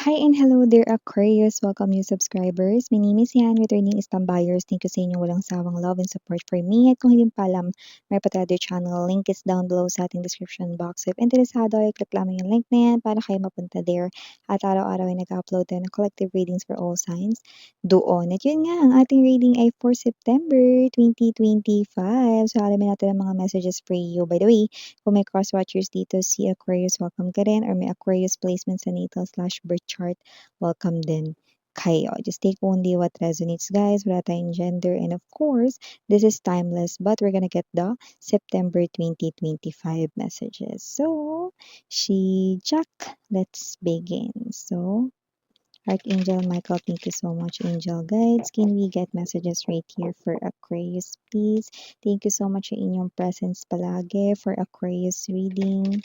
Hi and hello there Aquarius! Welcome new subscribers. My name is Yan, returning Istam buyers. Thank you sa inyong walang sawang love and support for me. At kung hindi pa alam, may Patado channel, link is down below sa ating description box. If interesado, i-click lamang yung link na yan para kayo mapunta there. At araw-araw ay nag-upload din ng collective readings for all signs doon. At yun nga, ang ating reading ay for September 2025. So alamin natin ang mga messages for you. By the way, kung may cross-watchers dito, si Aquarius, welcome ka rin. Or may Aquarius placement sa natal/birth chart, welcome din kayo. Just take only what resonates, guys. Wala tayong gender. And of course, this is timeless, but we're gonna get the September 2025 messages. So, Jack, let's begin. So, Archangel Michael, thank you so much, Angel Guides. Can we get messages right here for Aquarius, please? Thank you so much sa inyong presence palagi for Aquarius reading.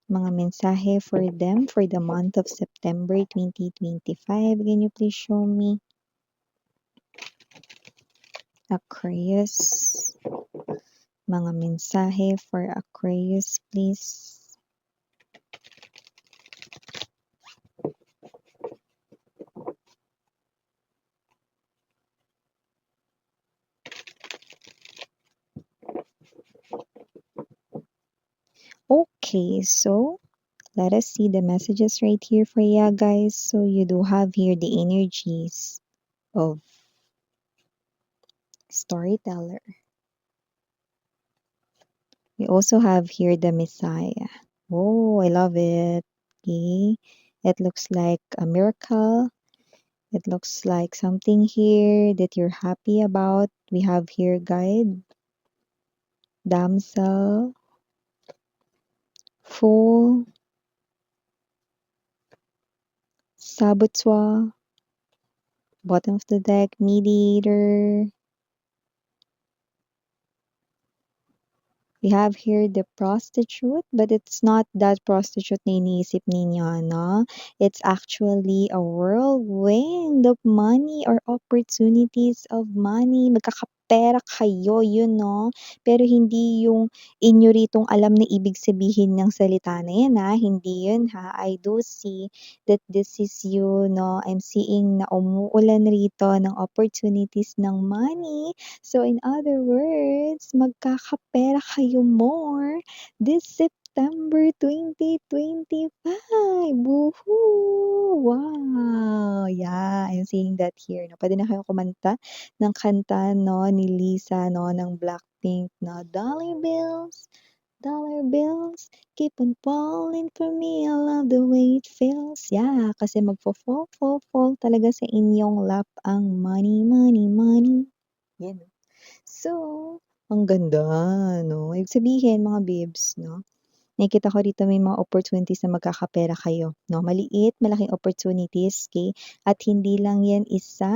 Mga mensahe for them for the month of September 2025. Can you please show me? Aquarius. Mga mensahe for Aquarius, please. Okay, so let us see the messages right here for you guys. So you do have here the energies of storyteller. We also have here the Messiah. Oh, I love it. Okay. It looks like a miracle. It looks like something here that you're happy about. We have here guide, damsel, fool, saboteur, bottom of the deck, mediator. We have here the prostitute, but it's not that prostitute na iniisip ninyo, no? It's actually a whirlwind of money or opportunities of money. Magkakapera kayo, yun, no? Pero hindi yung inyo ritong alam na ibig sabihin ng salita na yan, ha? Hindi yun, ha? I do see that this is you, no? I'm seeing na umuulan rito ng opportunities ng money. So in other words, magkakapera kayo more this September 2025. Woohoo! Wow! Yeah, I'm seeing that here. No? Pwede na kayo kumanta ng kanta no, ni Lisa no, ng Blackpink na Dollar bills, keep on falling for me. I love the way it feels. Yeah, kasi fall talaga sa inyong lap ang money, money, money. Yan. So, ang ganda, no? Ibig sabihin, mga babes, no? Nakikita ko dito may mga opportunities na magkakapera kayo, no? Maliit, malaking opportunities, okay? At hindi lang yan isa,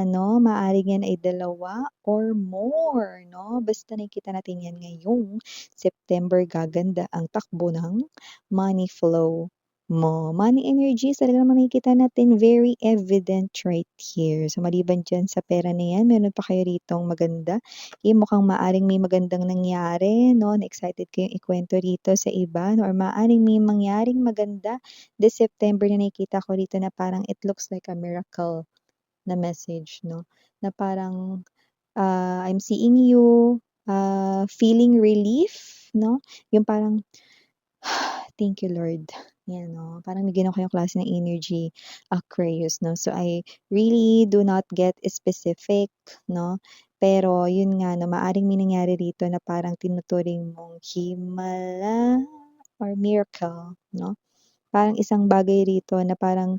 no? Maaaring yan ay dalawa or more, no? Basta nakikita natin yan ngayong September, gaganda ang takbo ng money flow mo. Money energies, talaga naman nakikita natin very evident right here. So, maliban dyan sa pera na yan, meron pa kayo ritong maganda. Mukhang maaring may magandang nangyari, no? Na-excited kayong ikwento rito sa iba, no? Or maaring may mangyaring maganda this September na nakikita ko rito na parang it looks like a miracle na message, no? Na parang I'm seeing you feeling relief, no? Yung parang thank you, Lord. Yan, no? Parang bigyan ako yung klase ng energy, Aquarius, no? So, I really do not get specific, no? Pero, yun nga, no? Maaring may nangyari rito na parang tinuturing mong himala or miracle, no? Parang isang bagay rito na parang,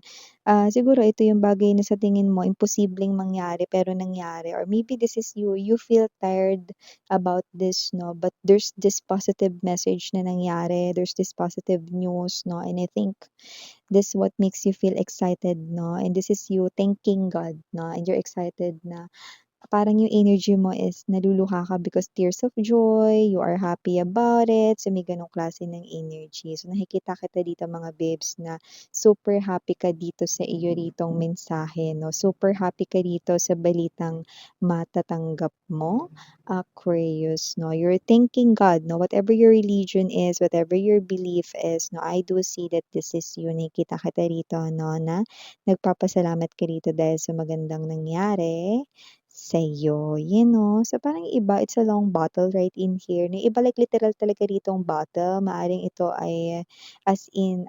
siguro ito yung bagay na sa tingin mo imposibleng mangyari pero nangyari or maybe this is you feel tired about this, no, but there's this positive message na nangyari, there's this positive news, no, and I think this what makes you feel excited, no, and this is you thanking God, no, and you're excited na parang yung energy mo is naluluha ka because tears of joy, you are happy about it, so may ganong klase ng energy. So nakikita kita dito mga babes na super happy ka dito sa iyo ritong mensahe, no? Super happy ka dito sa balitang matatanggap mo, Aquarius, no? You're thanking God, no? Whatever your religion is, whatever your belief is, no? I do see that this is you. Nakikita kita rito, no? Na nagpapasalamat ka rito dahil sa magandang nangyari sa'yo, you know? So, parang iba, it's a long bottle right in here. Yung iba, like, literal talaga dito ang bottle. Maaring ito ay, as in,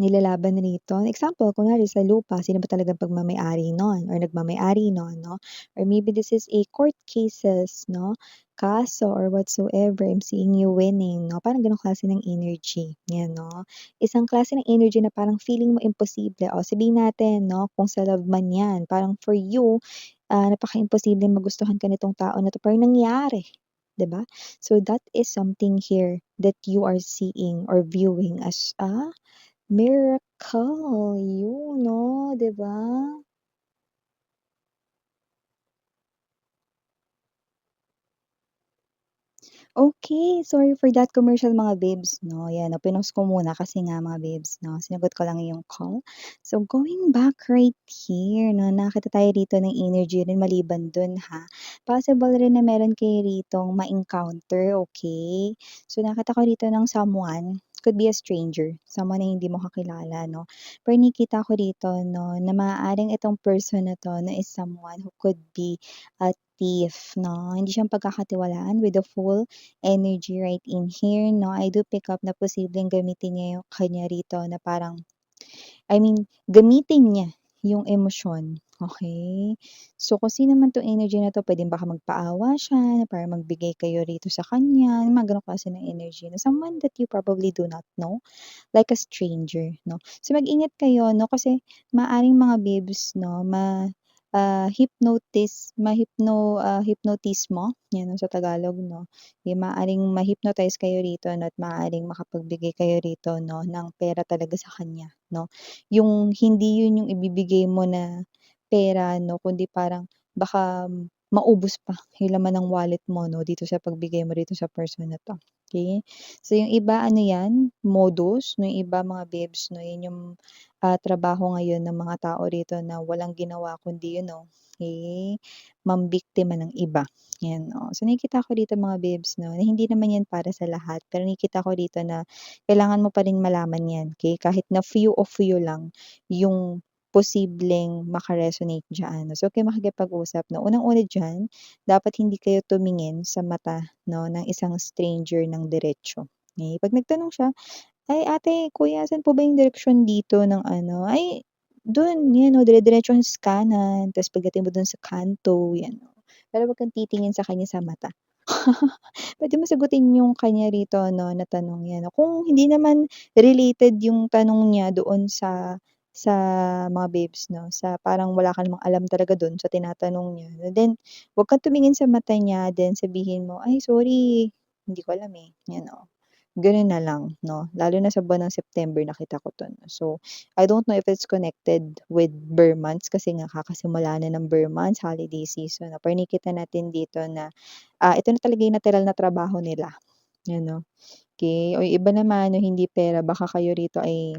nilalaban rito. Example, kunwari sa lupa, sino ba talagang pagmamay-ari nun or nagmamay-ari nun, no? Or maybe this is a court cases, no? Kaso or whatsoever, I'm seeing you winning, no? Parang ganong klase ng energy, yan, no? Isang klase ng energy na parang feeling mo imposible. O, sabihin natin, no? Kung sa love man yan, parang for you, napaka-imposible magustuhan ka nitong tao na 'to, pero nangyari, 'di ba? So that is something here that you are seeing or viewing as a miracle, yun 'no, 'di ba? Okay, sorry for that commercial mga babes 'no, 'yan 'no, pinost ko muna kasi nga mga babes 'no, sinagot ko lang yung call. So going back right here 'no, nakita tayo dito ng energy rin maliban dun ha. Possible rin na meron kayo ritong ma-encounter, okay. So nakita ko dito ng someone, could be a stranger, someone na hindi mo kakilala 'no. Pero nakikita ko dito 'no, na maaaring itong person na 'to na is someone who could be a thief 'no, hindi siya pagkakatiwalaan with the full energy right in here 'no, I do pick up na posibleng gamitin niya yung kanya rito na parang I mean, gamitin niya yung emosyon, okey? So, kung sino man 'tong energy na 'to puwedeng baka magpaawa siya na para magbigay kayo rito sa kanya, yung mga gano'ng klase ng energy na someone that you probably do not know, like a stranger 'no. So, mag-ingat kayo 'no, kasi maaaring mga babes 'no, hypnotismo, 'yan 'no, sa Tagalog 'no. Yung maaaring ma-hypnotize kayo rito 'no, at maaaring makapagbigay kayo rito 'no, ng pera talaga sa kanya 'no. Yung hindi yun yung ibibigay mo na pera 'no, kundi parang baka maubos pa yung laman ng wallet mo 'no, dito sa pagbigay mo rito sa person na 'to, okey? So yung iba ano 'yan, modus, no, yung iba mga babes 'no, yun yung, trabaho ngayon ng mga tao rito na walang ginawa kundi yun 'no, eh, mambiktima ng iba, 'yan, oh. So nakikita ko dito mga babes 'no, na hindi naman 'yan para sa lahat, pero nakikita ko dito na kailangan mo pa rin malaman 'yan, okey? Kahit na few of you lang yung posibleng maka-resonate diyan. So, huwag kayong makikipag-usap 'no. Unang-una diyan, dapat hindi kayo tumingin sa mata 'no, ng isang stranger ng diretso, okey? 'Pag nagtanong siya, "Ay ate, kuya saan po ba yung direksyon dito ng ano?" "Ay dun, 'yan oh, dire-diretso sa kanan, ta's pagdating mo dun sa kanto." 'Yan oh. Pero wag kang titingin sa kanya sa mata. Puwede mo sagutin yung kanya rito 'no, na tanong 'yan. Kung hindi naman related yung tanong niya doon sa mga babes 'no, sa parang wala ka namang alam talaga dun sa tinatanong niya, then wag kang tumingin sa mata niya, then sabihin mo, "Ay sorry, hindi ko alam, eh." 'Yan, oh. Gano'n na lang 'no, lalo na sa buwan ng September nakita ko 'to 'no. So, I don't know if it's connected with Burr months kasi nga kakasimula na ng Burr months, holiday season 'no, pero nakikita natin dito na, ito na talaga yung literal na trabaho nila, 'yan 'no. Okey, o yung iba naman 'no, hindi pera baka kayo rito ay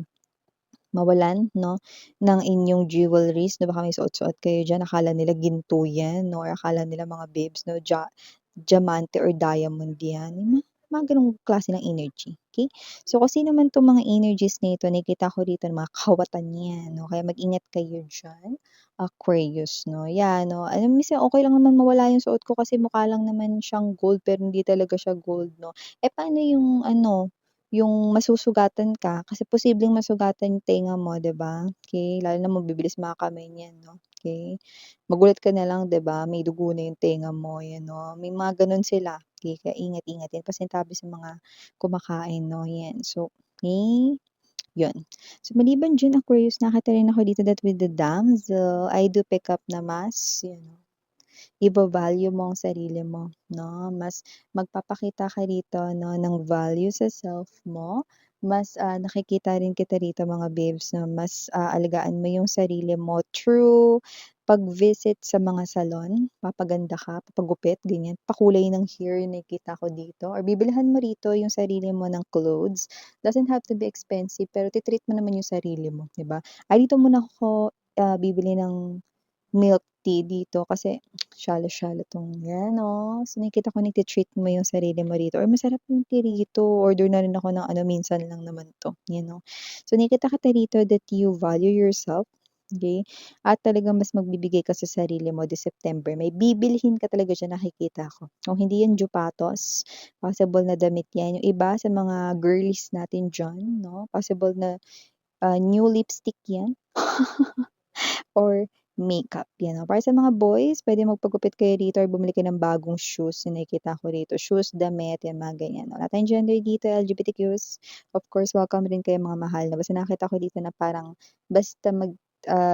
mawalan 'no, ng inyong jewelries 'no, baka may suot-suot kayo diyan akala nila ginto 'yan 'no, or akala nila mga babes 'no, diamante or diamond 'yan, yung mga gano'ng klase ng energy, okey? So, kung sino man 'tong mga energies na ito nakikita ko rito na mga kawatan 'yan 'no, kaya mag-ingat kayo diyan, Aquarius 'no, 'yan 'no. Alam mo minsan okey lang naman mawala yung suot ko kasi mukha lang naman siyang gold pero hindi talaga siya gold 'no. Eh, paano yung ano, yung masusugatan ka kasi posibleng masugatan yung tenga mo, 'di ba? Okey, lalo na mabibilis mga kamay niyan 'no, okey? Magulat ka na lang 'di ba, may dugo na yung tenga mo, 'yan 'no, may mga gano'n sila, okey, kaya ingat-ingat 'yan pasintabi sa mga kumakain 'no, 'yan. So, okey, 'yun. So, maliban diyan Aquarius nakita rin ako dito that with the damsel, I do pick up na mas, you know, iba-value mo ang sarili mo 'no, mas magpapakita ka rito 'no ng value sa self mo, mas, nakikita rin kita rito mga babes na mas aalagaan mo yung sarili mo through pag-visit sa mga salon, papaganda ka, papagupit, ganyan, pakulay ng hair yung nakikita ko dito or bibilhan mo rito yung sarili mo ng clothes. Doesn't have to be expensive pero ti-treat mo naman yung sarili mo, 'di ba? Ay dito muna ako, bibili ng milk tea dito kasi shala-shala 'tong 'yan, oh. So, nakikita ko nagti-treat mo yung sarili mo rito or masarap yung tea rito. Order na rin ako ng ano, minsan lang naman 'to, 'yan, oh. So, nakikita kita rito that you value yourself, okey, at talagang mas magbibigay ka sa sarili mo this September. May bibilhin ka talaga diyan nakikita ko. Kung hindi 'yan jupatos, possible na damit 'yan. Yung iba sa mga girlies natin diyan 'no, possible na, new lipstick 'yan. Or makeup, 'yan, oh. Para sa mga boys, puwede magpagupit kayo dito or bumili kayo ng bagong shoes na nakikita ko rito. Shoes, damit, 'yan mga ganyan, oh. Lahat tayong gender dito, LGBTQs, of course, welcome rin kayo mga mahal na. Basta nakita ko dito na parang basta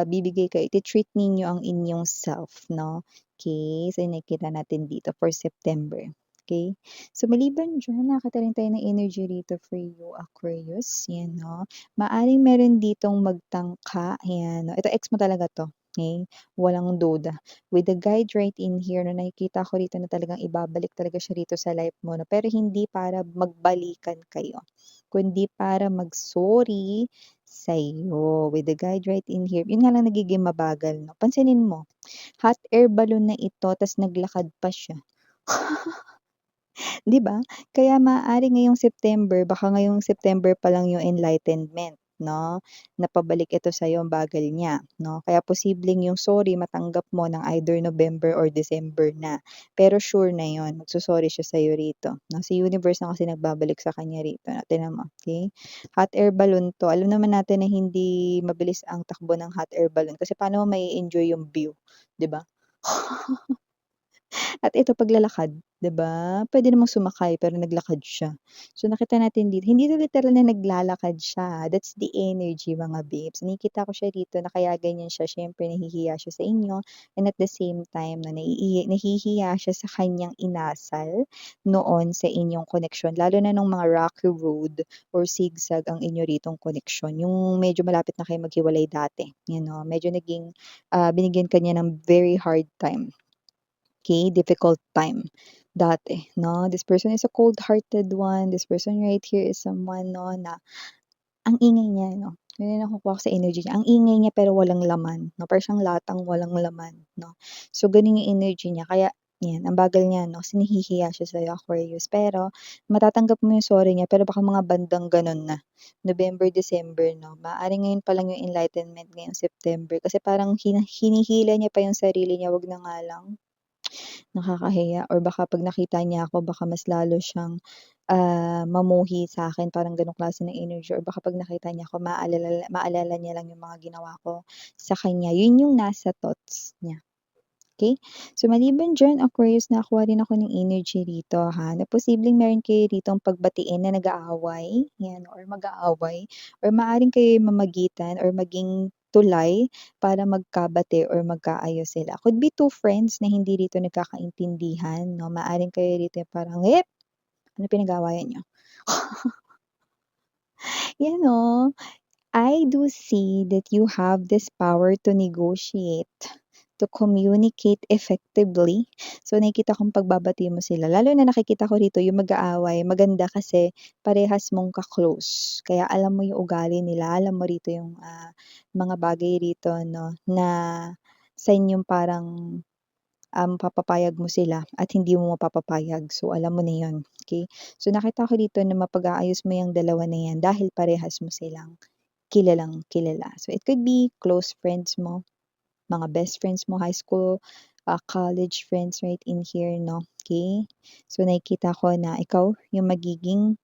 bibigay kayo, iti-treat ninyo ang inyong self, no? Okey, so yung nakikita natin dito for September, okey? So maliban diyan, nakakita rin tayo ng energy rito for you, Aquarius, 'yan, 'no? Maaaring meron ditong magtangka, ayan, 'no. Ito ex mo talaga 'to, okey, walang duda. With the guide right in here na nakikita ko rito na talagang ibabalik talaga siya rito sa life mo 'no, pero hindi para magbalikan kayo, kundi para mag-sorry sa'yo. With the guide right in here, yun nga lang nagiging mabagal 'no. Pansinin mo, hot air balloon na ito ta's naglakad pa siya. 'Di ba? Kaya maaari ngayong September, baka ngayong September pa lang yung enlightenment, 'no, na pabalik ito sa'yo ang bagal niya, 'no. Kaya posibleng yung sorry matanggap mo ng either November or December na. Pero sure na yun, magso-sorry siya sa'yo rito, 'no. Si universe na kasi nagbabalik sa kanya rito, tingnan mo, okey. Hot air balloon 'to, alam naman natin na hindi mabilis ang takbo ng hot air balloon kasi paano mo ma-e-enjoy yung view, 'di ba? At ito paglalakad, 'di ba? Puwede namang sumakay pero naglakad siya. So nakita natin dito, hindi na literal na naglalakad siya, that's the energy mga babes. Nakikita ko siya dito na kaya ganyan siya, siyempre nahihiya siya sa inyo and at the same time na nahihiya siya sa kanyang inasal noon sa inyong koneksyon, lalo na nung mga rocky road or zigzag ang inyo ritong koneksyon, yung medyo malapit na kayong maghiwalay dati, you know, medyo naging, binigyan ka niya ng very hard time. Okay, difficult time dati 'no. This person is a cold-hearted one, this person right here is someone 'no na ang ingay niya 'no, yun yung nakukuha ko sa energy niya, ang ingay niya pero walang laman 'no, para siyang latang walang laman 'no. So ganun yung energy niya kaya yan, ang bagal niya 'no, kasi nahihiya siya sa'yo Aquarius. Pero matatanggap mo yung sorry niya pero baka mga bandang gano'n na, November, December 'no. Maaaring ngayon pa lang yung enlightenment ngayong September kasi parang hinihila niya pa yung sarili niya, wag na nga lang. Nakakahiya or baka 'pag nakita niya ako baka mas lalo siyang, mamuhi sa'kin parang gano'ng klase ng energy or baka 'pag nakita niya ako maalala niya lang yung mga ginawa ko sa kanya, yun yung nasa thoughts niya, okey? So maliban diyan Aquarius, nakakuha rin ako ng energy rito ha, na posibleng meron kayo ritong pagbatiin na nag-aaway, 'yan or mag-aaway or maaaring kayo'y mamagitan or maging tulay para magkabati or magkaayos sila. Could be two friends na hindi rito nagkakaintindihan 'no, maaaring kayo rito yung parang, ano pinag-aawayan niyo?" 'Yan oh. I do see that you have this power to negotiate, to communicate effectively. So, nakikita kong pagbabati mo sila. Lalo na nakikita ko rito yung mag-aaway, maganda kasi parehas mong ka-close. Kaya alam mo yung ugali nila, alam mo rito yung mga bagay rito, no, na sa inyong parang papapayag mo sila at hindi mo mapapapayag. So, alam mo na yun. Okay? So, nakita ko dito na mapag-aayos mo yung dalawa na yan dahil parehas mo silang kilalang kilala. So, it could be close friends mo, mga best friends mo, high school, college friends right in here, no? Okay? So, nakikita ko na ikaw yung magiging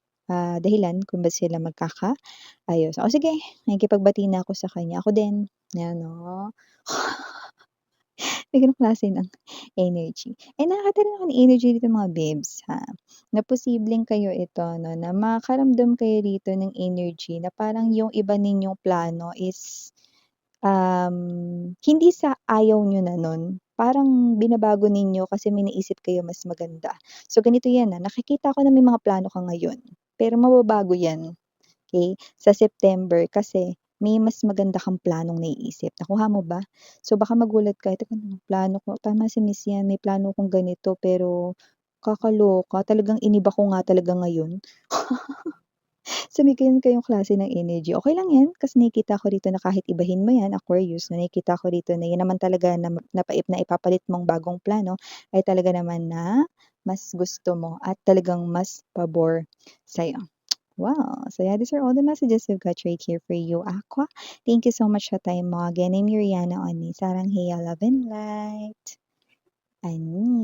dahilan kung ba sila magkakaayos. O sige, nakikipagbati na ako sa kanya. Ako din. Yan, no? May ganong klase ng energy. Nakakita rin ako ng energy dito mga babes ha, na posibleng kayo ito 'no, na makaramdam kayo rito ng energy na parang yung iba ninyong plano is, hindi sa ayaw niyo na nun, parang binabago ninyo kasi may naisip kayo mas maganda. So ganito yan, nakikita ko na may mga plano ka ngayon, pero mababago yan. okey, sa September kasi may mas maganda kang planong naiisip, nakuha mo ba? So, baka magulat ka, "Teka lang, plano ko tama si Miss yan, may plano akong ganito pero kakaloka, talagang iniba ko nga talaga ngayon." So, may ganyan kayong klase ng energy, okey lang 'yan kasi nakikita ko rito na kahit ibahin mo 'yan, Aquarius, na nakikita ko rito na 'yun naman talaga na naipapalit mong bagong plano ay talaga naman na mas gusto mo at talagang mas pabor sa'yo. Wow! So, yeah, these are all the messages we've got right here for you, Aqua. Thank you so much sa time mo. Again, I'm Yuriana on ni Sarangheya Love and Light. Ani.